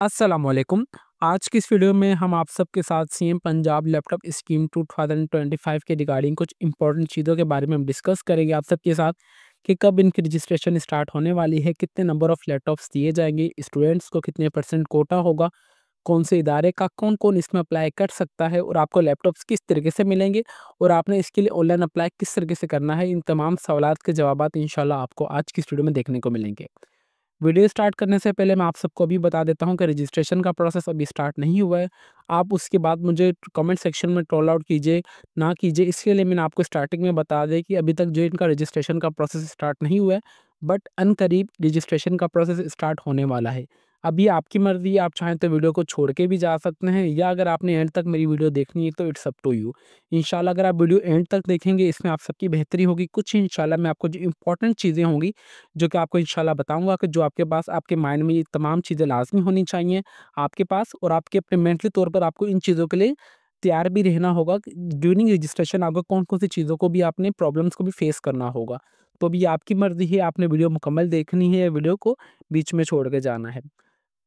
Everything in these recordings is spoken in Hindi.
अस्सलामुअलैकुम। आज की इस वीडियो में हम आप सबके साथ सीएम पंजाब लैपटॉप स्कीम 2025 के रिगार्डिंग कुछ इंपॉर्टेंट चीज़ों के बारे में हम डिस्कस करेंगे आप सबके साथ कि कब इनकी रजिस्ट्रेशन स्टार्ट होने वाली है, कितने नंबर ऑफ़ लैपटॉप्स दिए जाएँगे, स्टूडेंट्स को कितने परसेंट कोटा होगा, कौन से इदारे का कौन-कौन इसमें अप्लाई कर सकता है और आपको लैपटॉप्स किस तरीके से मिलेंगे और आपने इसके लिए ऑनलाइन अप्लाई किस तरीके से करना है। इन तमाम सवालात के जवाबात इंशाल्लाह आपको आज की इस वीडियो में देखने को मिलेंगे। वीडियो स्टार्ट करने से पहले मैं आप सबको अभी बता देता हूँ कि रजिस्ट्रेशन का प्रोसेस अभी स्टार्ट नहीं हुआ है। आप उसके बाद मुझे कमेंट सेक्शन में ट्रोल आउट कीजिए, ना कीजिए। इसके लिए मैंने आपको स्टार्टिंग में बता दें कि अभी तक जो इनका रजिस्ट्रेशन का प्रोसेस स्टार्ट नहीं हुआ है, बट अनकरीब रजिस्ट्रेशन का प्रोसेस स्टार्ट होने वाला है। अभी आपकी मर्ज़ी है, आप चाहें तो वीडियो को छोड़ के भी जा सकते हैं या अगर आपने एंड तक मेरी वीडियो देखनी है तो इट्स अप टू यू। इंशाल्लाह अगर आप वीडियो एंड तक देखेंगे, इसमें आप सबकी बेहतरी होगी। कुछ इंशाल्लाह मैं आपको जो इम्पोर्टेंट चीज़ें होंगी जो कि आपको इंशाल्लाह बताऊँगा कि जो आपके पास आपके माइंड में ये तमाम चीज़ें लाज़मी होनी चाहिए आपके पास और आपके अपने मेंटली तौर पर आपको इन चीज़ों के लिए तैयार भी रहना होगा कि ड्यूरिंग रजिस्ट्रेशन आपको कौन-कौन सी चीज़ों को भी आपने प्रॉब्लम्स को भी फेस करना होगा। तो अभी आपकी मर्ज़ी है, आपने वीडियो मुकम्मल देखनी है या वीडियो को बीच में छोड़ के जाना है।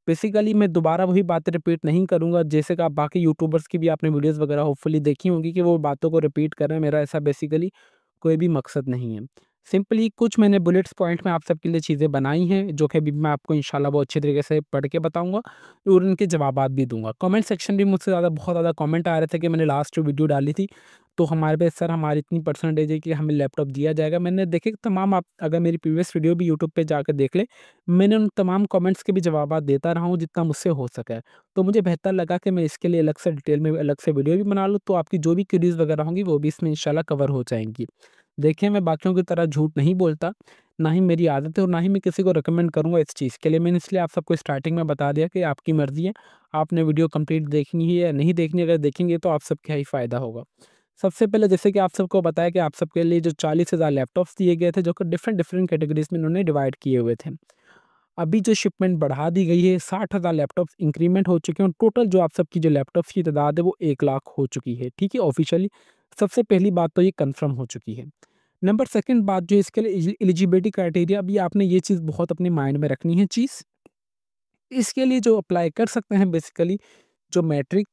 बेसिकली मैं दोबारा वही बातें रिपीट नहीं करूँगा, जैसे कि आप बाकी यूट्यूबर्स की भी आपने वीडियोज़ वगैरह होपफुली देखी होंगी कि वो बातों को रिपीट कर रहे हैं, मेरा ऐसा बेसिकली कोई भी मकसद नहीं है। सिंपली कुछ मैंने बुलेट्स पॉइंट में आप सबके लिए चीज़ें बनाई हैं, जो कि अभी मैं आपको इंशाल्लाह बहुत अच्छे तरीके से पढ़ के बताऊँगा और उनके जवाबात भी दूँगा। कमेंट सेक्शन भी मुझसे बहुत ज़्यादा कमेंट आ रहे थे कि मैंने लास्ट वीडियो डाली थी, तो हमारे पे सर हमारी इतनी परसेंटेज है कि हमें लैपटॉप दिया जाएगा। मैंने देखे तमाम आप अगर मेरी प्रीवियस वीडियो भी यूट्यूब पे जाकर देख लें, मैंने उन तमाम कमेंट्स के भी जवाबात देता रहा हूँ जितना मुझसे हो सका है। तो मुझे बेहतर लगा कि मैं इसके लिए अलग से डिटेल में अलग से वीडियो भी बना लूँ, तो आपकी जो भी क्वेरीज़ वगैरह होंगी वो भी इसमें इंशाल्लाह कवर हो जाएँगी। देखिए, मैं बाकियों की तरह झूठ नहीं बोलता, ना ही मेरी आदत है और ना ही मैं किसी को रिकमेंड करूँगा इस चीज़ के लिए। मैंने इसलिए आप सबको स्टार्टिंग में बता दिया कि आपकी मर्ज़ी है, आपने वीडियो कंप्लीट देखनी है या नहीं देखनी। अगर देखेंगे तो आप सबका ही फ़ायदा होगा। सबसे पहले जैसे कि आप सबको बताया कि आप सबके लिए जो 40,000 लैपटॉप्स दिए गए थे, जो कि डिफरेंट कैटेगरीज़ में इन्होंने डिवाइड किए हुए थे। अभी जो शिपमेंट बढ़ा दी गई है, 60,000 लैपटॉप्स इंक्रीमेंट हो चुके हैं और टोटल जो आप सबकी जो लैपटॉप्स की तादाद है वो 1 लाख हो चुकी है, ठीक है? ऑफ़िशियली सबसे पहली बात तो ये कन्फर्म हो चुकी है। नंबर सेकंड बात जो इसके लिए एलिजिबिलिटी क्राइटेरिया, अभी आपने ये चीज़ बहुत अपने माइंड में रखनी है चीज़। इसके लिए जो अप्लाई कर सकते हैं बेसिकली जो मैट्रिक,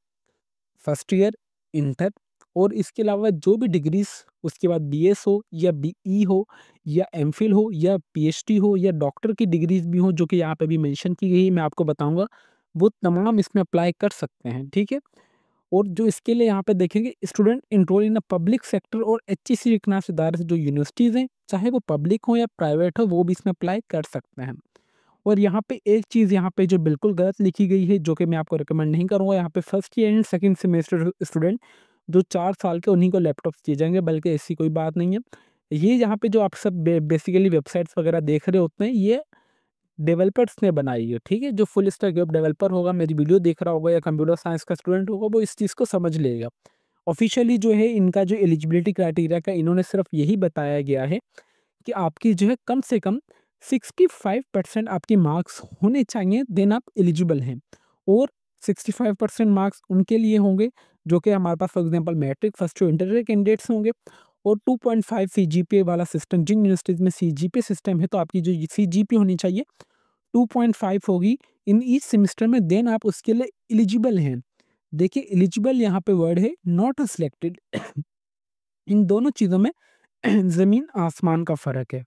फर्स्ट ईयर, इंटर और इसके अलावा जो भी डिग्रीज़ उसके बाद बीएस हो या बीई हो या एमफिल हो या पीएचडी हो या डॉक्टर की डिग्रीज़ भी हो, जो कि यहाँ पे भी मेंशन की गई है, मैं आपको बताऊँगा, वो तमाम इसमें अप्लाई कर सकते हैं, ठीक है? और जो इसके लिए यहाँ पे देखेंगे student enrol in a public sector और एचईसी रिकग्नाइज्ड इदारे से जो यूनिवर्सिटीज़ हैं, चाहे वो पब्लिक हो या प्राइवेट हो, वो भी इसमें अप्लाई कर सकते हैं। और यहाँ पे एक चीज़ यहाँ पे जो बिल्कुल गलत लिखी गई है, जो कि मैं आपको रिकमेंड नहीं करूँगा, यहाँ पे first year and second semester student जो 4 साल के उन्हीं को लैपटॉप्स दिए जाएँगे, बल्कि ऐसी कोई बात नहीं है। ये यहाँ पे जो आप सब बेसिकली वेबसाइट्स वगैरह देख रहे होते हैं, ये डेवलपर्स ने बनाई है, ठीक है? जो फुल स्टैक वेब डेवलपर होगा, मेरी वीडियो देख रहा होगा या कंप्यूटर साइंस का स्टूडेंट होगा, वो इस चीज़ को समझ लेगा। ऑफ़िशियली जो है इनका जो एलिजिबिलिटी क्राइटेरिया का इन्होंने सिर्फ़ यही बताया गया है कि आपकी जो है कम से कम 65% आपके मार्क्स होने चाहिए, देन आप एलिजिबल हैं। और 65% मार्क्स उनके लिए होंगे जो कि हमारे पास for example matric, first year, inter के कैंडिडेट्स होंगे और 2.5 सीजीपीए वाला सिस्टम, जिन यूनिवर्सिटीज़ में सीजीपीए सिस्टम है, तो आपकी जो सीजीपीए होनी चाहिए 2.5 होगी इन ईच सेमेस्टर में, देन आप उसके लिए एलिजिबल हैं। देखिए एलिजिबल यहाँ पे वर्ड है, नॉट सिलेक्टेड। इन दोनों चीज़ों में ज़मीन आसमान का फ़र्क है।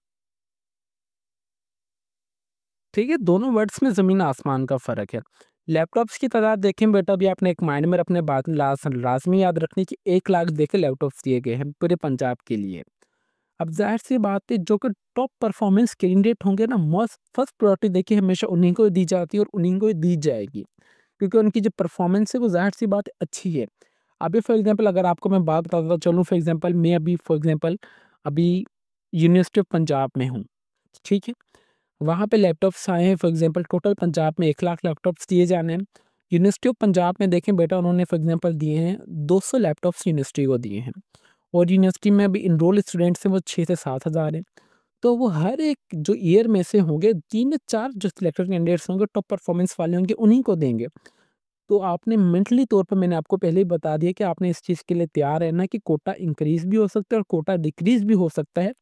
ठीक है, दोनों वर्ड्स में ज़मीन आसमान का फ़र्क है। लैपटॉप्स की तादाद देखें बेटा, अभी आपने एक माइंड में अपने बात लाज़मी याद रखनी कि 1 लाख देखिए लैपटॉप्स दिए गए हैं पूरे पंजाब के लिए। अब ज़ाहिर-सी बात है, जो कि टॉप परफ़ॉर्मेंस कैंडिडेट होंगे ना, मस्ट फर्स्ट प्रायोरिटी देखिए हमेशा उन्हीं को दी जाती है और उन्हीं को ही दी जाएगी। क्योंकि उनकी जो परफ़ॉर्मेंस है वो ज़ाहिर-सी बात है अच्छी है। अभी फॉर एग्ज़ाम्पल अगर आपको मैं बात बताता चलूँ, फॉर एग्ज़ाम्पल मैं अभी फॉर एग्ज़ाम्पल अभी यूनिवर्सिटी ऑफ पंजाब में हूँ, ठीक है? वहाँ पे लैपटॉप्स आए हैं, फॉर एग्ज़ाम्पल टोटल पंजाब में 1 लाख लैपटॉप्स दिए जाने हैं। यूनिवर्सिटी ऑफ पंजाब में देखें बेटा, उन्होंने फॉर एग्ज़ाम्पल दिए हैं 200 लैपटॉप्स यूनिवर्सिटी को दिए हैं और यूनिवर्सिटी में अभी एनरोल स्टूडेंट्स हैं वो 6 से 7 हज़ार हैं। तो वो हर एक जो ईयर में से होंगे 3 या 4 जो सिलेक्टेड कैंडिडेट्स होंगे, टॉप परफ़ॉर्मेंस वाले होंगे, उन्हीं को देंगे। तो आपने मेंटली तौर पे मैंने आपको पहले ही बता दिया कि आपने इस चीज़ के लिए तैयार रहना कि कोटा इंक्रीज़ भी हो सकता है और कोटा डिक्रीज़ भी हो सकता है,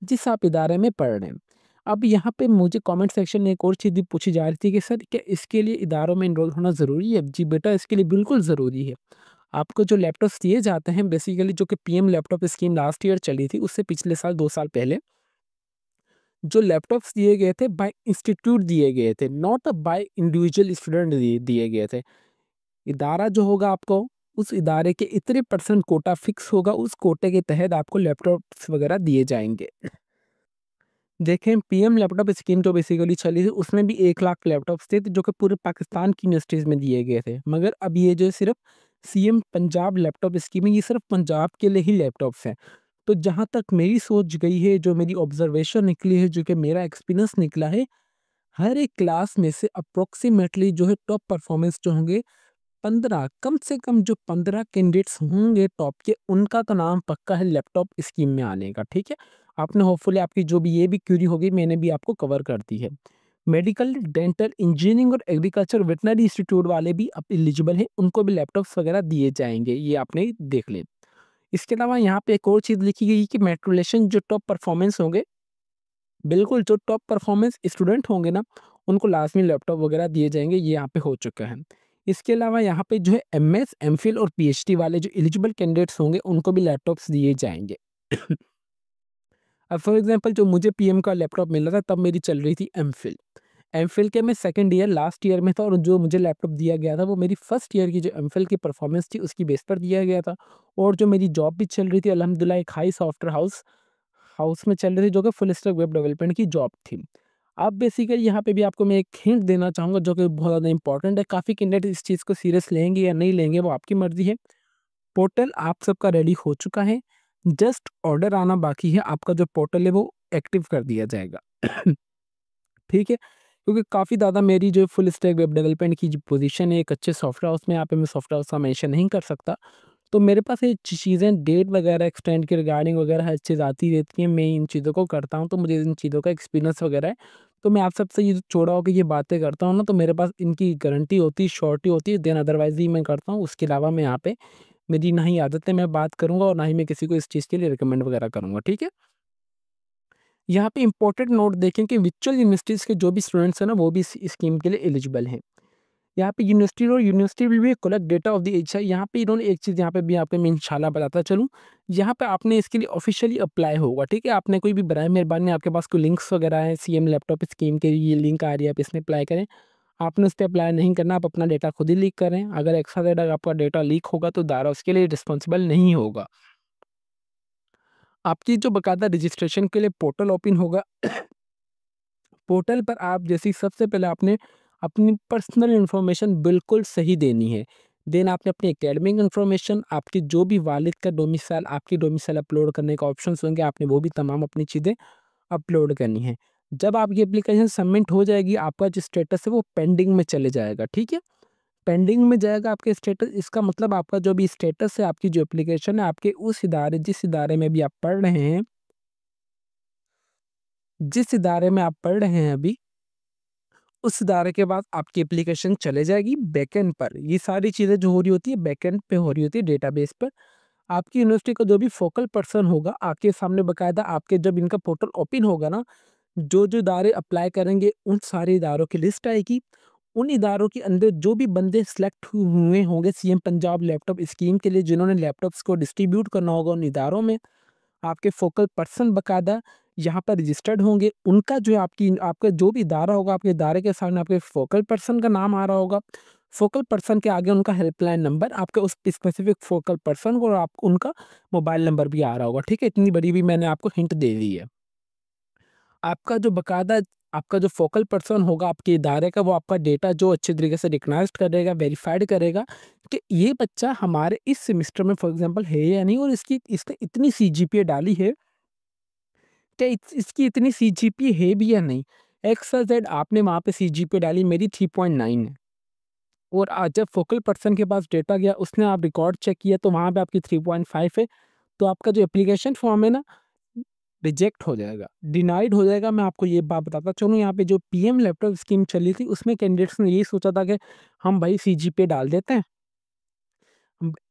जिस आप इदारे में पढ़ रहे हैं। अब यहाँ पे मुझे कमेंट सेक्शन में एक और चीज़ भी पूछी जा रही थी कि सर क्या इसके लिए इदारों में एनरोल होना ज़रूरी है? जी बेटा, इसके लिए बिल्कुल ज़रूरी है। आपको जो लैपटॉप्स दिए जाते हैं बेसिकली जो कि PM laptop scheme last year चली थी, उससे पिछले साल 2 साल पहले जो लैपटॉप्स दिए गए थे बाय इंस्टीट्यूट दिए गए थे, नॉट बाय इंडिविजुअल स्टूडेंट दिए गए थे। इदारा जो होगा आपको, उस इदारे के इतने परसेंट कोटा फिक्स होगा, उस कोटे के तहत आपको लैपटॉप्स वगैरह दिए जाएँगे। देखें, पीएम लैपटॉप स्कीम जो बेसिकली चली थी, उसमें भी 1 लाख लैपटॉप्स थे जो कि पूरे पाकिस्तान की यूनिवर्सिटीज़ में दिए गए थे। मगर अब ये जो सिर्फ़ सीएम पंजाब लैपटॉप स्कीम है, ये सिर्फ़ पंजाब के लिए ही लैपटॉप्स हैं। तो जहाँ तक मेरी सोच गई है, जो मेरी ऑब्ज़र्वेशन निकली है, जो कि मेरा एक्सपीरियंस निकला है, हर एक क्लास में से अप्रॉक्सिमेटली जो है टॉप परफ़ॉर्मेंस जो होंगे 15 कम से कम जो 15 कैंडिडेट्स होंगे टॉप के, उनका तो नाम पक्का है लैपटॉप स्कीम में आने का, ठीक है? आपने होपफुली आपकी जो भी ये भी क्वेरी होगी मैंने भी आपको कवर कर दी है। मेडिकल, डेंटल, इंजीनियरिंग और एग्रीकल्चर वेटनरी इंस्टीट्यूट वाले भी अब एलिजिबल हैं, उनको भी लैपटॉप्स वगैरह दिए जाएँगे, ये आपने देख लें। इसके अलावा यहाँ पे एक और चीज़ लिखी गई है कि मैट्रिकुलेशन जो टॉप परफॉर्मेंस होंगे, बिल्कुल जो टॉप परफॉर्मेंस स्टूडेंट होंगे ना, उनको लाज़मी लैपटॉप वगैरह दिए जाएँगे, ये यहाँ पे हो चुका है। इसके अलावा यहाँ पे जो है एमएस, एमफिल और पीएचडी वाले जो एलिजिबल कैंडिडेट्स होंगे, उनको भी लैपटॉप्स दिए जाएँगे। अब फॉर एग्ज़ाम्पल जो मुझे पीएम का लैपटॉप मिला था, तब मेरी चल रही थी एमफिल। एमफिल के मैं सेकंड ईयर लास्ट ईयर में था और जो मुझे लैपटॉप दिया गया था, वो मेरी फर्स्ट ईयर की जो एमफिल की परफॉर्मेंस थी, उसकी बेस पर दिया गया था। और जो मेरी जॉब भी चल रही थी अल्हम्दुलिल्लाह एक हाई सॉफ्टवेयर हाउस हाउस में चल रही थी, जो कि फुल स्टैक वेब डेवलपमेंट की जॉब थी। अब बेसिकली यहाँ पे भी आपको मैं एक हिंट देना चाहूँगा जो कि बहुत ज़्यादा इंपॉर्टेंट है। काफ़ी कैंडिडेट इस चीज़ को सीरियस लेंगे या नहीं लेंगे, वो आपकी मर्ज़ी है। पोर्टल आप सबका रेडी हो चुका है, जस्ट ऑर्डर आना बाकी है, आपका जो पोर्टल है वो एक्टिव कर दिया जाएगा। ठीक है? क्योंकि काफ़ी ज़्यादा मेरी जो फुल स्टैक वेब डेवलपमेंट की जो पोज़ीशन है एक अच्छे सॉफ्टवेयर हाउस में, यहाँ पे मैं सॉफ्टवेयर हाउस का मेंशन नहीं कर सकता। तो मेरे पास ये चीज़ें डेट वगैरह एक्सटेंड के रिगार्डिंग वगैरह हर चीज़ आती रहती है। मैं इन चीज़ों को करता हूँ, तो मुझे इन चीज़ों का एक्सपीरियंस वगैरह है। तो मैं आप सबसे ये जो छोड़ा होके ये बातें करता हूँ ना, तो मेरे पास इनकी गारंटी होती है, श्योरिटी होती है, देन अदरवाइज़ ही मैं करता हूँ। उसके अलावा मैं यहाँ पे मेरी ना ही आदत है मैं बात करूँगा और ना ही मैं किसी को इस चीज़ के लिए रिकमेंड वगैरह करूँगा, ठीक है? यहाँ पे इम्पोर्टेंट नोट देखें कि वर्चुअल यूनिवर्सिटीज़ के जो भी स्टूडेंट्स हैं ना, वो भी इस स्कीम के लिए एलिजिबल हैं। यहाँ पे university will be collect data of the H I. यहाँ पे इन्होंने एक चीज़ यहाँ पे भी आपको मैं इंशाल्लाह बताता चलूँ। यहाँ पे आपने इसके लिए ऑफिशियली अप्लाई होगा, ठीक है? आपने कोई भी बराए मेहरबानी आपके पास कोई लिंक्स वगैरह हैं सीएम लैपटॉप स्कीम के, ये लिंक आ रही है, आप इसमें अप्लाई करें। आपने उस पे अप्लाई नहीं करना, आप अपना डेटा खुद ही लीक करें। अगर एक्स्ट्रा डेटा आपका डेटा लीक होगा तो दायरा उसके लिए रिस्पॉन्सिबल नहीं होगा। आपकी जो बाकायदा रजिस्ट्रेशन के लिए पोर्टल ओपन होगा, पोर्टल पर आप जैसे ही सबसे पहले आपने अपनी पर्सनल इन्फॉर्मेशन बिल्कुल सही देनी है। देन आपने अपनी एकेडमिक इन्फॉर्मेशन, आपके जो भी वालिद का डोमिसाइल, आपकी डोमिसाइल अपलोड करने का ऑप्शंस होंगे, आपने वो भी तमाम अपनी चीज़ें अपलोड करनी है। जब आपकी एप्लीकेशन सबमिट हो जाएगी, आपका जो स्टेटस है वो पेंडिंग में चले जाएगा, ठीक है? पेंडिंग में जाएगा आपके स्टेटस, इसका मतलब आपका जो भी स्टेटस है, आपकी जो एप्लीकेशन है, आपके उस इदारे जिस इदारे में भी आप पढ़ रहे हैं, जिस इदारे में आप पढ़ रहे हैं अभी, उस इदारे के बाद आपकी एप्लीकेशन चले जाएगी बैकएंड पर। ये सारी चीज़ें जो हो रही होती है बैकएंड पे हो रही होती है डेटाबेस पर। आपकी यूनिवर्सिटी का जो भी फोकल पर्सन होगा, आपके सामने बाकायदा आपके जब इनका पोर्टल ओपन होगा ना, जो-जो इदारे अप्लाई करेंगे उन सारे इदारों की लिस्ट आएगी। उन इदारों के अंदर जो भी बंदे सेलेक्ट हुए होंगे सीएम पंजाब लैपटॉप स्कीम के लिए, जिन्होंने लैपटॉप्स को डिस्ट्रीब्यूट करना होगा उन इदारों में, आपके फ़ोकल पर्सन बाकायदा यहाँ पर रजिस्टर्ड होंगे। उनका जो है आपकी आपका जो भी इदारा होगा, आपके इदारे के सामने आपके फ़ोकल पर्सन का नाम आ रहा होगा। फ़ोकल पर्सन के आगे उनका हेल्पलाइन नंबर, आपके उस स्पेसिफ़िक फ़ोकल पर्सन को और आप उनका मोबाइल नंबर भी आ रहा होगा, ठीक है? इतनी बड़ी भी मैंने आपको हिंट दे दी है। आपका जो बाकायदा आपका जो फ़ोकल पर्सन होगा आपके इदारे का, वो आपका डेटा जो अच्छे तरीके से रिकॉग्नाइज़्ड करेगा, वेरिफ़ाइड करेगा कि ये बच्चा हमारे इस सेमेस्टर में फ़ॉर एग्ज़ाम्पल है या नहीं, और इसने इतनी सीजीपीए डाली है, क्या इसकी इतनी सीजीपीए है भी या नहीं? एक्स वाई ज़ेड आपने वहाँ पे सीजीपीए डाली, मेरी 3.9 है, और आज जब फ़ोकल पर्सन के पास डेटा गया, उसने आप रिकॉर्ड चेक किया तो वहाँ पे आपकी 3.5 है, तो आपका जो एप्लीकेशन फ़ॉर्म है ना, रिजेक्ट हो जाएगा, डिनाइड हो जाएगा। मैं आपको ये बात बताता चलूँ, यहाँ पे जो पीएम लैपटॉप स्कीम चली थी, उसमें कैंडिडेट्स ने यही सोचा था कि हम भाई सीजीपीए डाल देते हैं,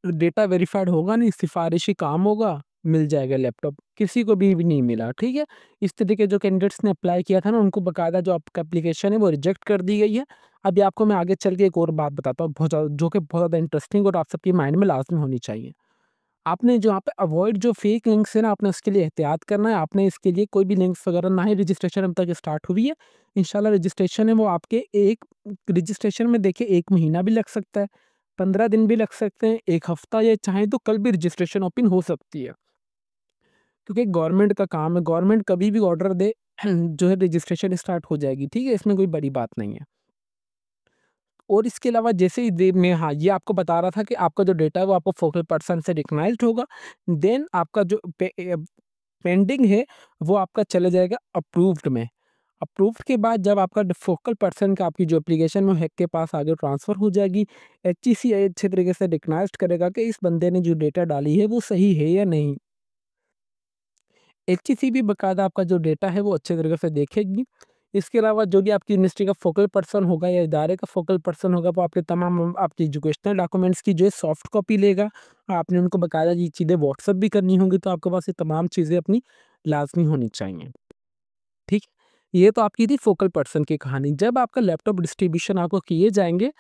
डेटा वेरिफाइड होगा नहीं, सिफारिशी काम होगा, मिल जाएगा लैपटॉप, किसी को भी नहीं मिला, ठीक है। इस तरीके जो कैंडिडेट्स ने अप्लाई किया था ना, उनको बाकायदा जो आपका एप्लीकेशन है वो रिजेक्ट कर दी गई है। अभी आपको मैं आगे चल के एक और बात बताता हूँ बहुत ज़्यादा, जो कि बहुत ज़्यादा इंटरेस्टिंग और आप सबके माइंड में लाज़मी होनी चाहिए। आपने जो यहाँ पे अवॉइड जो फेक लिंक्स है ना, आपने उसके लिए एहतियात करना है। आपने इसके लिए कोई भी लिंक्स वगैरह ना ही, रजिस्ट्रेशन अब तक स्टार्ट हुई है। इंशाल्लाह रजिस्ट्रेशन है वो आपके एक रजिस्ट्रेशन में देखिए 1 महीना भी लग सकता है, 15 दिन भी लग सकते हैं, 1 हफ्ता, या चाहें तो कल भी रजिस्ट्रेशन ओपन हो सकती है। क्योंकि गवर्नमेंट का काम है, गवर्नमेंट कभी भी ऑर्डर दे जो है रजिस्ट्रेशन स्टार्ट हो जाएगी, ठीक है? इसमें कोई बड़ी बात नहीं है। और इसके अलावा जैसे ही दे मैं हाँ, ये आपको बता रहा था कि आपका जो डेटा है वो आपको फोकल पर्सन से रिकग्नाइज्ड होगा। देन आपका जो पेंडिंग है वो आपका चला जाएगा अप्रूव्ड में। अप्रूव्ड के बाद जब आपका फोकल पर्सन का आपकी जो एप्लीकेशन है वो हैक के पास आगे ट्रांसफ़र हो जाएगी। एचईसीआई अच्छे तरीके से रिकग्नाइज्ड करेगा कि इस बंदे ने जो डेटा डाली है वो सही है या नहीं। एचईसी भी बाकायदा आपका जो डेटा है वो अच्छे तरीके से देखेगी। इसके अलावा जो भी आपकी यूनिवर्सिटी का फोकल पर्सन होगा या इदारे का फोकल पर्सन होगा, वो आपके तमाम आपकी एजुकेशनल डॉक्यूमेंट्स की जो है सॉफ्ट कॉपी लेगा। आपने उनको बाकायदा ये चीज़ें व्हाट्सएप भी करनी होंगी, तो आपके पास ये तमाम चीज़ें अपनी लाज़मी होनी चाहिए, ठीक है? ये तो आपकी थी फोकल पर्सन की कहानी। जब आपका लैपटॉप डिस्ट्रीब्यूशन आपको किए जाएँगे,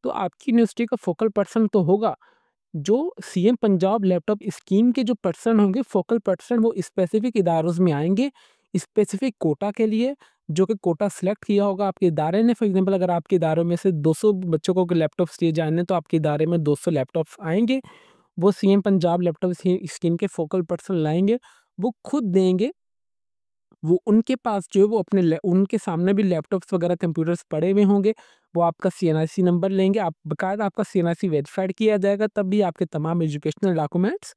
तो आपकी यूनिवर्सिटी का फोकल पर्सन तो होगा, जो सीएम पंजाब लैपटॉप स्कीम के जो पर्सन होंगे, फोकल पर्सन, वो स्पेसिफिक इदारों में आएँगे, स्पेसिफिक कोटा के लिए, जो कि कोटा सिलेक्ट किया होगा आपके इदारे ने। फॉर एग्ज़ाम्पल अगर आपके इदारों में से 200 बच्चों को लैपटॉप्स दिए जाने, तो आपके इदारे में 200 लैपटॉप्स आएँगे। वो सीएम पंजाब लैपटॉप स्कीम के फोकल पर्सन लाएँगे, वो खुद देंगे। वो उनके पास जो है वो अपने उनके सामने भी लैपटॉप्स वगैरह कंप्यूटर्स पड़े हुए होंगे। वो आपका सीएनआईसी नंबर लेंगे, आप बाकायदा आपका सीएनआईसी वेरीफाइड किया जाएगा, तब भी आपके तमाम एजुकेशनल डॉक्यूमेंट्स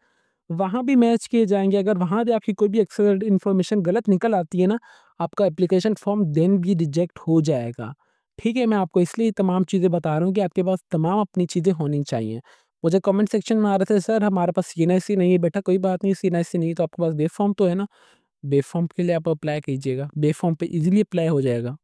वहाँ भी मैच किए जाएँगे। अगर वहाँ से आपकी कोई भी एक्सेलेंट इन्फॉर्मेशन गलत निकल आती है ना, आपका एप्लीकेशन फॉर्म देन भी रिजेक्ट हो जाएगा। ठीक है? मैं आपको इसलिए तमाम चीज़ें बता रहा हूँ कि आपके पास तमाम अपनी चीज़ें होनी चाहिए। मुझे कमेंट सेक्शन में आ रहे थे, सर हमारे पास सीएनआईसी नहीं है। बेटा कोई बात नहीं, सीएनआईसी नहीं है तो आपके पास वेब फॉर्म तो है ना? वेब फॉर्म के लिए आप अप्लाई कीजिएगा। वेब फॉर्म पे ईज़िली अप्लाई हो जाएगा।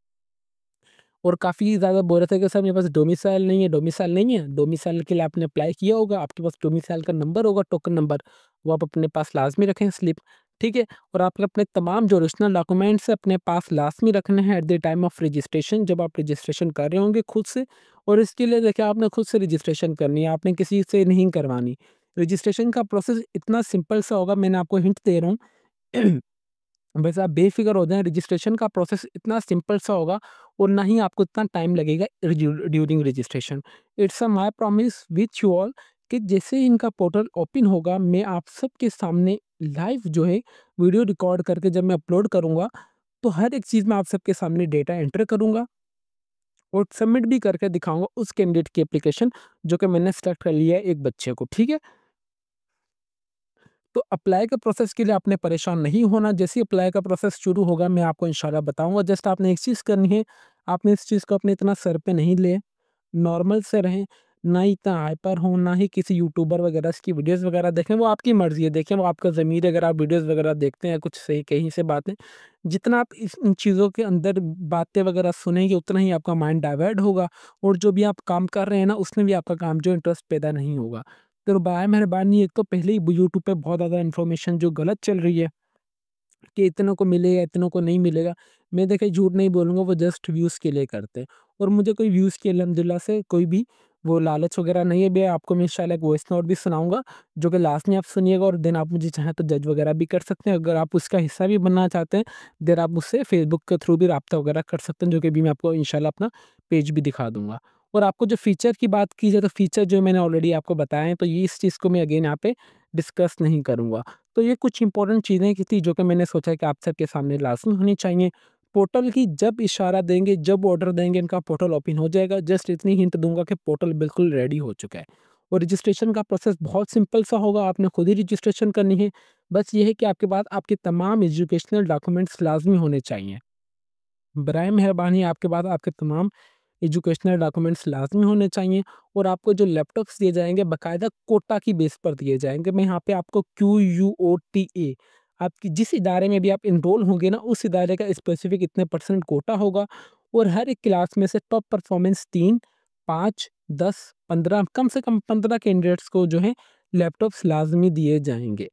और काफ़ी ज़्यादा बोल रहे थे कि सर मेरे पास डोमिसाइल नहीं है, डोमिसाइल नहीं है। डोमिसाइल के लिए आपने अप्लाई किया होगा, आपके पास डोमिसाइल का नंबर होगा, टोकन नंबर, वो आप अपने पास लाज़मी रखें स्लिप, ठीक है? और आपने अपने तमाम जो ओरिजिनल डॉक्यूमेंट्स हैं अपने पास लाज़मी रखने हैं at the time of registration, जब आप रजिस्ट्रेशन कर रहे होंगे खुद से। और इसके लिए देखिए आपने खुद से रजिस्ट्रेशन करनी है, आपने किसी से नहीं करवानी। रजिस्ट्रेशन का प्रोसेस इतना सिंपल सा होगा, मैंने आपको हिंट दे रहा हूँ। बस आप बेफ़िक्र हो जाएँ, रजिस्ट्रेशन का प्रोसेस इतना सिंपल सा होगा और ना ही आपको इतना टाइम लगेगा during registration. It's a my promise with you all कि जैसे ही इनका पोर्टल ओपन होगा, मैं आप सबके सामने लाइव जो है वीडियो रिकॉर्ड करके जब मैं अपलोड करूँगा, तो हर एक चीज़ मैं आप सबके सामने डेटा एंटर करूँगा और सबमिट भी करके दिखाऊँगा उस कैंडिडेट की एप्लीकेशन, जो कि मैंने सेलेक्ट कर लिया है एक बच्चे को, ठीक है? तो अप्लाई के प्रोसेस के लिए आपने परेशान नहीं होना। जैसे ही अप्लाई का प्रोसेस शुरू होगा, मैं आपको इंशाल्लाह बताऊँगा। जस्ट आपने एक चीज़ करनी है, आपने इस चीज़ को अपने इतना सर पे नहीं लें, नॉर्मल से रहें, ना ही इतना हाइपर हों, ना ही किसी यूट्यूबर वगैरह की वीडियोज़ वगैरह देखें, वो आपकी मर्ज़ी है, देखें वो आपका ज़मीर है। अगर आप वीडियोज़ वगैरह देखते हैं कुछ सही कहीं से बातें, जितना आप इन चीज़ों के अंदर बातें वगैरह सुनेंगे, उतना ही आपका माइंड डाइवर्ट होगा और जो भी आप काम कर रहे हैं ना, उसमें भी आपका काम जो इंटरेस्ट पैदा नहीं होगा। तो बाय मेहरबानी एक तो पहले ही यूट्यूब पे बहुत ज़्यादा इन्फॉर्मेशन जो गलत चल रही है कि इतनों को मिलेगा, इतनों को नहीं मिलेगा। मैं देखिए झूठ नहीं बोलूँगा, वो जस्ट व्यूज़ के लिए करते हैं और मुझे कोई व्यूज़ की अल्हम्दुलिल्लाह से कोई भी वो लालच वगैरह नहीं है। मैं आपको मैं इंशाल्लाह एक वॉइस नोट भी सुनाऊँगा, जो कि लास्ट में आप सुनिएगा और देन आप मुझे चाहें तो जज वगैरह भी कर सकते हैं। अगर आप उसका हिस्सा भी बनना चाहते हैं, देन आप मुझसे फेसबुक के थ्रू भी राब्ता वगैरह कर सकते हैं, जो कि भी मैं आपको इंशाल्लाह अपना पेज भी दिखा दूँगा। और आपको जो फ़ीचर की बात की जाए, तो फ़ीचर जो मैंने ऑलरेडी आपको बताए हैं, तो ये इस चीज़ को मैं अगेन यहाँ पे डिस्कस नहीं करूँगा। तो ये कुछ इंपॉर्टेंट चीज़ें की थी, जो कि मैंने सोचा कि आप सबके सामने लाज़मी होनी चाहिए। पोर्टल की जब इशारा देंगे, जब ऑर्डर देंगे, इनका पोर्टल ओपन हो जाएगा। जस्ट इतनी हिंट दूँगा कि पोर्टल बिल्कुल रेडी हो चुका है और रजिस्ट्रेशन का प्रोसेस बहुत सिंपल सा होगा, आपने खुद ही रजिस्ट्रेशन करनी है। बस ये है कि आपके पास आपके तमाम एजुकेशनल डॉक्यूमेंट्स लाज़मी होने चाहिए। बराए मेहरबानी आपके पास आपके तमाम एजुकेशनल डॉक्यूमेंट्स लाज़मी होने चाहिए और आपको जो लैपटॉप्स दिए जाएँगे बाकायदा कोटा की बेस पर दिए जाएँगे। मैं यहाँ पे आपको QUOTA, आपकी जिस इदारे में भी आप एनरोल होंगे ना, उस इदारे का स्पेसिफिक इतने परसेंट कोटा होगा और हर एक क्लास में से टॉप परफॉर्मेंस 3, 5, 10, 15, कम से कम 15 कैंडिडेट्स को जो है लैपटॉप्स लाज़मी दिए जाएँगे।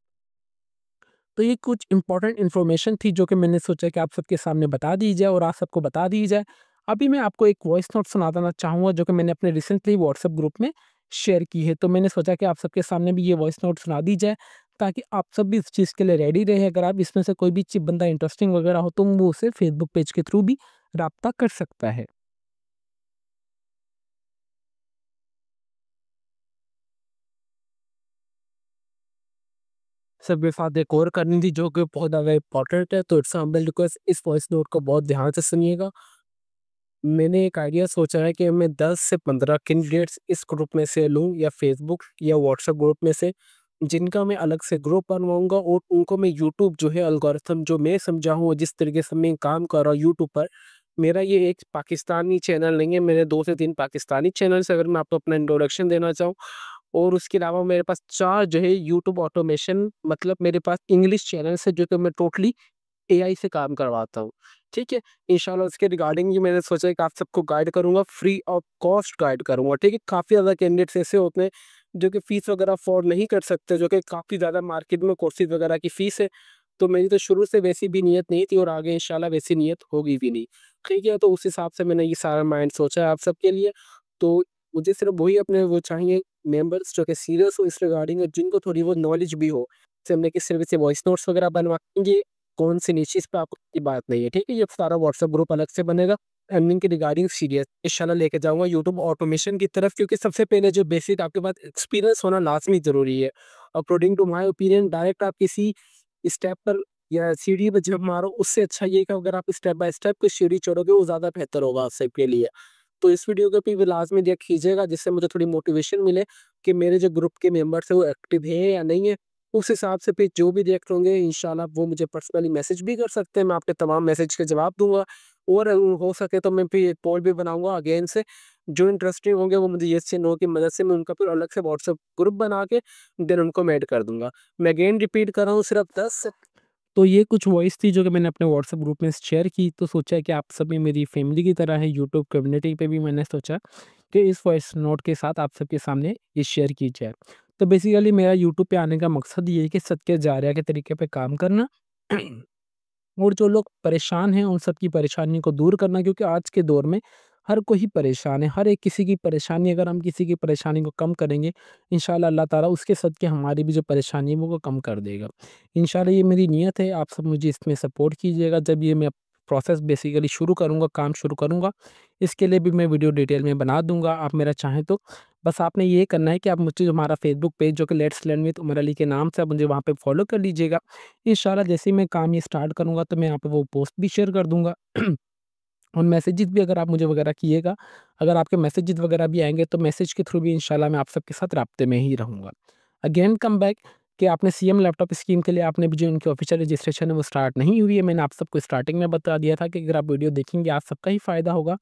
तो ये कुछ इंपॉर्टेंट इन्फॉर्मेशन थी जो कि मैंने सोचा कि आप सबके सामने बता दी जाए और आप सबको बता दी जाए। अभी मैं आपको एक वॉइस नोट सुना देना चाहूँगा जो कि मैंने अपने रिसेंटली व्हाट्सएप ग्रुप में शेयर की है। तो मैंने सोचा कि आप सबके सामने भी ये वॉइस नोट सुना दी जाए ताकि आप सब भी इस चीज़ के लिए रेडी रहें। अगर आप इसमें से कोई भी चीज़ बंदा इंटरेस्टिंग वगैरह हो तो वो उसे फेसबुक पेज के थ्रू भी राब्ता कर सकता है। सबके साथ एक और करनी थी जो कि बहुत ज़्यादा इम्पोर्टेंट है, तो इट्स हम्बल रिक्वेस्ट इस वॉइस नोट को बहुत ध्यान से सुनिएगा। मैंने एक आइडिया सोचा है कि मैं 10 से 15 कैंडिडेट्स इस ग्रुप में से लूँ या फेसबुक या व्हाट्सएप ग्रुप में से, जिनका मैं अलग से ग्रुप बनवाऊँगा और उनको मैं यूट्यूब जो है एल्गोरिथम जो मैं समझा हूँ, जिस तरीके से मैं काम कर रहा हूँ यूट्यूब पर, मेरा ये एक पाकिस्तानी चैनल नहीं है, मेरे 2 से 3 पाकिस्तानी चैनल्स, अगर मैं आपको अपना इंट्रोडक्शन देना चाहूँ। और उसके अलावा मेरे पास 4 जो है यूट्यूब ऑटोमेशन, मतलब मेरे पास इंग्लिश चैनल्स है जो कि मैं टोटली एआई से काम करवाता हूँ, ठीक है? इंशाल्लाह उसके रिगार्डिंग ही मैंने सोचा है कि आप सबको गाइड करूँगा, फ्री ऑफ कॉस्ट गाइड करूँगा, ठीक है? काफ़ी ज़्यादा कैंडिडेट्स ऐसे होते हैं जो कि फ़ीस वगैरह अफ़ोर्ड नहीं कर सकते, जो कि काफ़ी ज़्यादा मार्केट में कोर्सेज़ वगैरह की फ़ीस है। तो मेरी तो शुरू से वैसी भी नीयत नहीं थी और आगे इंशाल्लाह वैसी नीयत होगी भी नहीं, ठीक है? तो उस हिसाब से मैंने ये सारा माइंड सोचा है आप सबके लिए। तो मुझे सिर्फ़ वही अपने वो चाहिए मेंबर्स जो कि सीरियस हो इस रिगार्डिंग और जिनको थोड़ी बहुत नॉलेज भी हो। जैसे हमने कि सिर्फ़ ऐसे वॉइस नोट्स वगैरह बनवाएँगे, कौन-सी निशिस पे आपको की बात नहीं है, ठीक है? ये सारा व्हाट्सएप ग्रुप अलग से बनेगा। अर्निंग के रिगार्डिंग सीरियस इंशाल्लाह लेके जाऊँगा यूट्यूब ऑटोमेशन की तरफ, क्योंकि सबसे पहले जो बेसिक आपके पास एक्सपीरियंस होना लाज़मी ज़रूरी है। According to my opinion direct आप किसी स्टेप पर या सीढ़ी पे जंप मारो, उससे अच्छा ये है कि अगर आप स्टेप बाय स्टेप कोई सीढ़ी चढ़ोगे वो ज़्यादा बेहतर होगा आप सबके लिए। तो इस वीडियो को भी लाज़मी देख कीजिएगा जिससे मुझे थोड़ी मोटिवेशन मिले कि मेरे जो ग्रुप के मेंबर्स हैं वो एक्टिव हैं या नहीं है। उस हिसाब से फिर जो भी देख होंगे इंशाल्लाह वो मुझे पर्सनली मैसेज भी कर सकते हैं, मैं आपके तमाम मैसेज के जवाब दूँगा। और हो सके तो मैं फिर एक पोल भी बनाऊँगा अगेन से, जो इंटरेस्टिंग होंगे वो मुझे येस या नो की मदद से मैं उनका फिर अलग से व्हाट्सएप ग्रुप बना के देन उनको मैं ऐड कर दूँगा। मैं अगेन रिपीट कर रहा हूँ, सिर्फ 10 से तो ये कुछ वॉइस थी जो कि मैंने अपने व्हाट्सएप ग्रुप में शेयर की, तो सोचा है कि आप सभी मेरी फैमिली की तरह है, यूट्यूब कम्युनिटी पे भी मैंने सोचा कि इस वॉइस नोट के साथ आप सबके सामने ये शेयर की जाए। तो बेसिकली मेरा यूट्यूब पे आने का मकसद ये है कि सत्य जारिया के तरीके पे काम करना और जो लोग परेशान हैं उन सब की परेशानी को दूर करना, क्योंकि आज के दौर में हर कोई परेशान है, हर एक किसी की परेशानी, अगर हम किसी की परेशानी को कम करेंगे इंशाल्लाह अल्लाह ताला उसके सदक़े हमारी भी जो परेशानी है वो कम कर देगा। इंशाल्लाह ये मेरी नीयत है, आप सब मुझे इसमें सपोर्ट कीजिएगा। जब ये मैं प्रोसेस बेसिकली शुरू करूँगा, काम शुरू करूँगा, इसके लिए भी मैं वीडियो डिटेल में बना दूँगा। आप मेरा चाहें तो बस आपने ये करना है कि आप मुझे जो हमारा फेसबुक पेज जो कि let's learn with Umar Ali के नाम से, आप मुझे वहाँ पे फॉलो कर लीजिएगा। इंशाल्लाह जैसे ही मैं काम ये स्टार्ट करूँगा तो मैं यहाँ पे वो पोस्ट भी शेयर कर दूँगा। और मैसेजेस भी अगर आप मुझे वगैरह किएगा, अगर आपके मैसेजेस वगैरह भी आएँगे तो मैसेज के थ्रू भी इंशाल्लाह मैं आप सबके साथ राब्ते में ही रहूँगा। अगेन कम बैक कि आपने सीएम लैपटॉप स्कीम के लिए आपने भी जो इनकी ऑफ़िशियल रजिस्ट्रेशन है वो स्टार्ट नहीं हुई है। मैंने आप सबको स्टार्टिंग में बता दिया था कि अगर आप वीडियो देखेंगे आप सबका ही फ़ायदा होगा।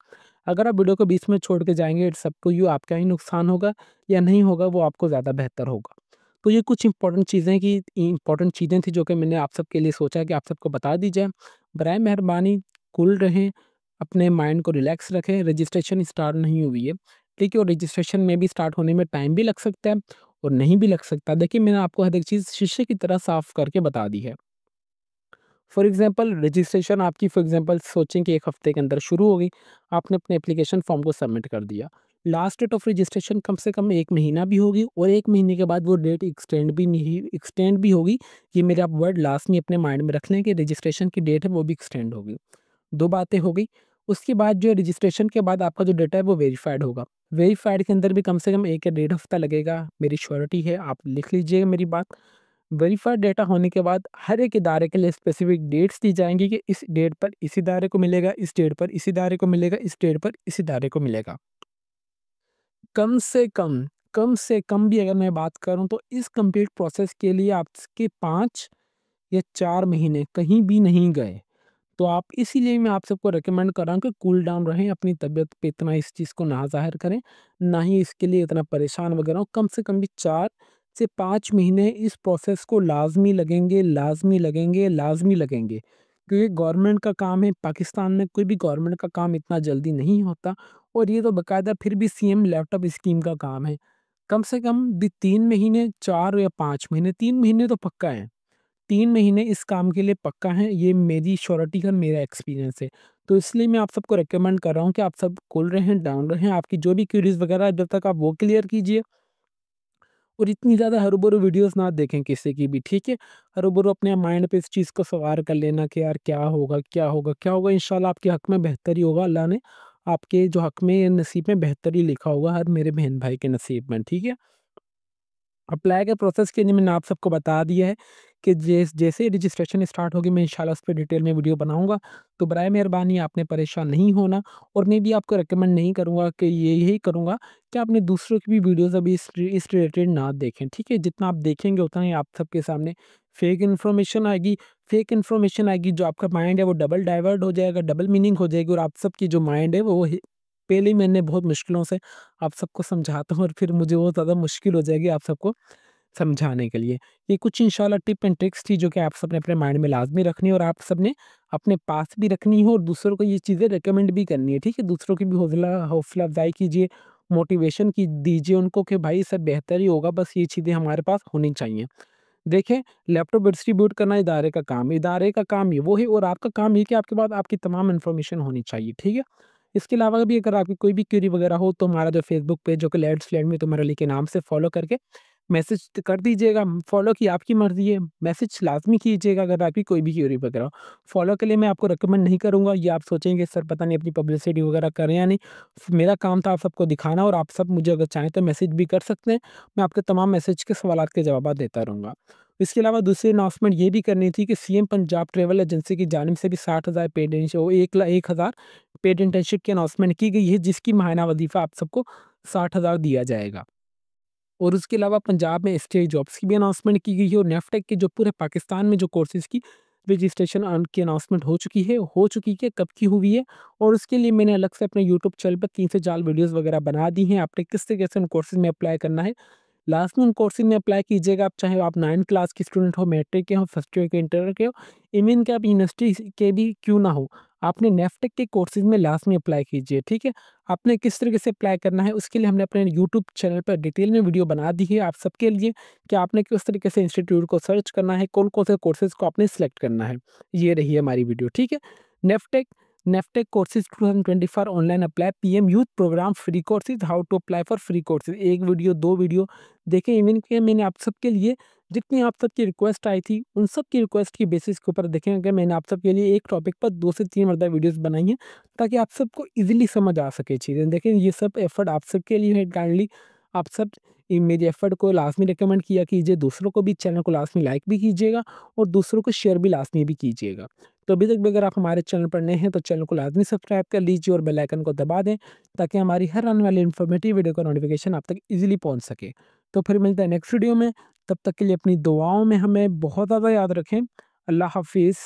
अगर आप वीडियो को बीच में छोड़ के जाएँगे इट्स अप टू यू, आपका ही नुकसान होगा या नहीं होगा वो आपको ज़्यादा बेहतर होगा। तो ये कुछ इम्पोर्टेंट चीज़ें थी जो कि मैंने आप सबके लिए सोचा कि आप सबको बता दी जाए। बराए मेहरबानी कूल रहें, अपने माइंड को रिलैक्स रखें, रजिस्ट्रेशन स्टार्ट नहीं हुई है, ठीक है? और रजिस्ट्रेशन में भी स्टार्ट होने में टाइम भी लग सकता है और नहीं भी लग सकता। देखिए मैंने आपको हर एक चीज़ शीशे की तरह साफ करके बता दी है। फॉर एग्ज़ाम्पल रजिस्ट्रेशन आपकी फॉर एग्ज़ाम्पल सोचें कि 1 हफ़्ते के अंदर शुरू होगी, आपने अपने एप्लीकेशन फ़ॉर्म को सबमिट कर दिया। लास्ट डेट ऑफ रजिस्ट्रेशन कम से कम 1 महीना भी होगी और 1 महीने के बाद वो डेट एक्सटेंड भी होगी। ये मेरे आप वर्ड लास्ट में अपने माइंड में रख लें कि रजिस्ट्रेशन की डेट है वो भी एक्सटेंड होगी। 2 बातें हो गई। उसके बाद जो रजिस्ट्रेशन के बाद आपका जो डेटा है वो वेरिफाइड होगा। वेरिफाइड के अंदर भी कम से कम 1 या डेढ़ हफ़्ता लगेगा, मेरी श्योरिटी है, आप लिख लीजिएगा मेरी बात। वेरिफाइड डेटा होने के बाद हर एक इदारे के लिए स्पेसिफिक डेट्स दी जाएँगी कि इस डेट पर इस इदारे को मिलेगा, इस डेट पर इस इदारे को मिलेगा, इस डेट पर इस इदारे को मिलेगा। कम से कम, कम से कम भी अगर मैं बात करूँ तो इस कंप्लीट प्रोसेस के लिए आपके 5 या 4 महीने कहीं भी नहीं गए। तो आप इसीलिए मैं आप सबको रिकमेंड कर रहा हूँ कि कूल डाउन रहें, अपनी तबीयत पे इतना इस चीज़ को ना ज़ाहिर करें, ना ही इसके लिए इतना परेशान वगैरह हो। कम से कम भी 4 से 5 महीने इस प्रोसेस को लाज़मी लगेंगे, लाज़मी लगेंगे, लाज़मी लगेंगे। क्योंकि गवर्नमेंट का काम है, पाकिस्तान में कोई भी गवर्नमेंट का काम इतना जल्दी नहीं होता और ये तो बाकायदा फिर भी सीएम लैपटॉप स्कीम का काम है। कम से कम भी 3 महीने, 4 या 5 महीने, 3 महीने तो पक्का है। 3 महीने इस काम के लिए पक्का हैं, ये मेरी श्योरिटी का मेरा एक्सपीरियंस है। तो इसलिए मैं आप सबको रिकमेंड कर रहा हूँ कि आप सब खोल रहे हैं, डाउन रहे हैं, आपकी जो भी क्वेरीज़ वगैरह है, जब तक आप वो क्लियर कीजिए और इतनी ज़्यादा हरू-भरू वीडियोज़ ना देखें किसी की भी, ठीक है? हरू-भरू अपने माइंड पे इस चीज़ को सवार कर लेना कि यार क्या होगा, क्या होगा, क्या होगा? इंशाल्लाह आपके हक़ में बेहतर ही होगा। अल्लाह ने आपके जो हक़ में, नसीब में बेहतर ही लिखा होगा हर मेरे बहन-भाई के नसीब में, ठीक है? अप्लाई के प्रोसेस के लिए मैंने आप सबको बता दिया है कि जैसे रजिस्ट्रेशन स्टार्ट होगी मैं इंशाल्लाह उस पे डिटेल में वीडियो बनाऊँगा। तो बराए मेहरबानी आपने परेशान नहीं होना और मैं भी आपको रिकमेंड नहीं करूँगा कि यही करूँगा कि आपने दूसरों की भी वीडियोज़ अभी इस रिलेटेड ना देखें, ठीक है? जितना आप देखेंगे उतना ही आप सबके सामने फेक इन्फॉर्मेशन आएगी जो आपका माइंड है वो डबल डाइवर्ट हो जाएगा, डबल मीनिंग हो जाएगी और आप सबकी जो माइंड है वो पहले ही मैंने बहुत मुश्किलों से आप सबको समझाता हूँ और फिर मुझे बहुत ज़्यादा मुश्किल हो जाएगी आप सबको समझाने के लिए। ये कुछ इंशाल्लाह टिप एंड ट्रिक्स थी जो कि आप सबने अपने माइंड में लाज़मी रखनी है और आप सबने अपने पास भी रखनी है और दूसरों को ये चीज़ें रिकमेंड भी करनी है, ठीक है? दूसरों की भी हौसला अफ़ज़ाई कीजिए, मोटिवेशन की दीजिए उनको कि भाई सब बेहतर ही होगा, बस ये चीज़ें हमारे पास होनी चाहिए। देखें, लैपटॉप डिस्ट्रीब्यूट करना इदारे का काम है, इदारे का काम ये वो है और आपका काम ये कि आपके पास आपकी तमाम इन्फॉर्मेशन होनी चाहिए, ठीक है? इसके अलावा भी अगर आपकी कोई भी क्वेरी वगैरह हो तो हमारा जो फेसबुक पेज जो कि let's learn with Umar Ali के नाम से फॉलो करके मैसेज कर दीजिएगा। फॉलो की आपकी मर्ज़ी है, मैसेज लाज़मी कीजिएगा अगर आपकी कोई भी क्वेरी वगैरह हो। फॉलो के लिए मैं आपको रिकमेंड नहीं करूँगा, ये आप सोचेंगे सर पता नहीं अपनी पब्लिसिटी वगैरह कर रहे हैं या नहीं। मेरा काम था आप सबको दिखाना और आप सब मुझे अगर चाहें तो मैसेज भी कर सकते हैं। मैं आपके तमाम मैसेज के सवालात के जवाबात देता रहूँगा। इसके अलावा दूसरी अनाउंसमेंट ये भी करनी थी कि सीएम पंजाब ट्रैवल एजेंसी की जानिब से भी 60,000 पेड इंश ओ 1,01,000 पेड इंटर्नशिप की अनाउंसमेंट की गई है, जिसकी माहिना वज़ीफ़ा आप सबको 60,000 दिया जाएगा। और उसके अलावा पंजाब में स्टेट जॉब्स की भी अनाउंसमेंट की गई है और नेफ्टेक के जो पूरे पाकिस्तान में जो कोर्सेज़ की रजिस्ट्रेशन की अनाउंसमेंट हो चुकी है, कब की हुई है और उसके लिए मैंने अलग से अपने यूट्यूब चैनल पर 3 से 4 वीडियोज़ वगैरह बना दी हैं। आपने किस तरीके से उन कोर्सेज़ में अप्लाई करना है लास्ट में उन कोर्सेज़ में अप्लाई कीजिएगा, आप चाहे आप 9th क्लास के स्टूडेंट हो, मैट्रिक के हो, फर्स्ट ईयर के, इंटर के हो, इवन के आप यूनिवर्सिटी के भी क्यों ना हो, आपने नेफ्टेक के कोर्सेज़ में लास्ट में अप्लाई कीजिए, ठीक है? आपने किस तरीके से अप्लाई करना है, उसके लिए हमने अपने यूट्यूब चैनल पर डिटेल में वीडियो बना दी है आप सबके लिए कि आपने किस तरीके से इंस्टीट्यूट को सर्च करना है, कौन-कौन से कोर्सेज़ को आपने सेलेक्ट करना है। ये रही है हमारी वीडियो, ठीक है? नेफ्टेक नेफ्टेक courses 2024 online apply PM youth programme free courses how to apply for free courses 1 video, 2 video देखें इवन के मैंने आप सबके लिए जितनी आप सबकी रिक्वेस्ट आई थी, उन सब की रिक्वेस्ट की बेसिस के ऊपर देखें अगर मैंने आप सबके लिए एक टॉपिक पर 2 से 3 मरतबा वीडियोज़ बनाई हैं, ताकि आप सबको ईज़िली समझ आ सके चीज़ें। देखिए ये सब एफ़र्ट आप सबके लिए है काइंडली आप सब मेरे एफ़र्ट को लाज़मी रिकमेंड किया कीजिए, दूसरों को भी चैनल को लाज़मी लाइक भी कीजिएगा और दूसरों को शेयर भी लाज़मी भी कीजिएगा। तो अभी तक भी अगर आप हमारे चैनल पर नए हैं तो चैनल को लाज़मी सब्सक्राइब कर लीजिए और बेल आइकन को दबा दें, ताकि हमारी हर आने वाली इन्फॉर्मेटिव वीडियो का नोटिफ़िकेशन आप तक ईज़िली पहुँच सके। तो फिर मिलते हैं नेक्स्ट वीडियो में, तब तक के लिए अपनी दुआओं में हमें बहुत ज़्यादा याद रखें। अल्लाह हाफ़िज़।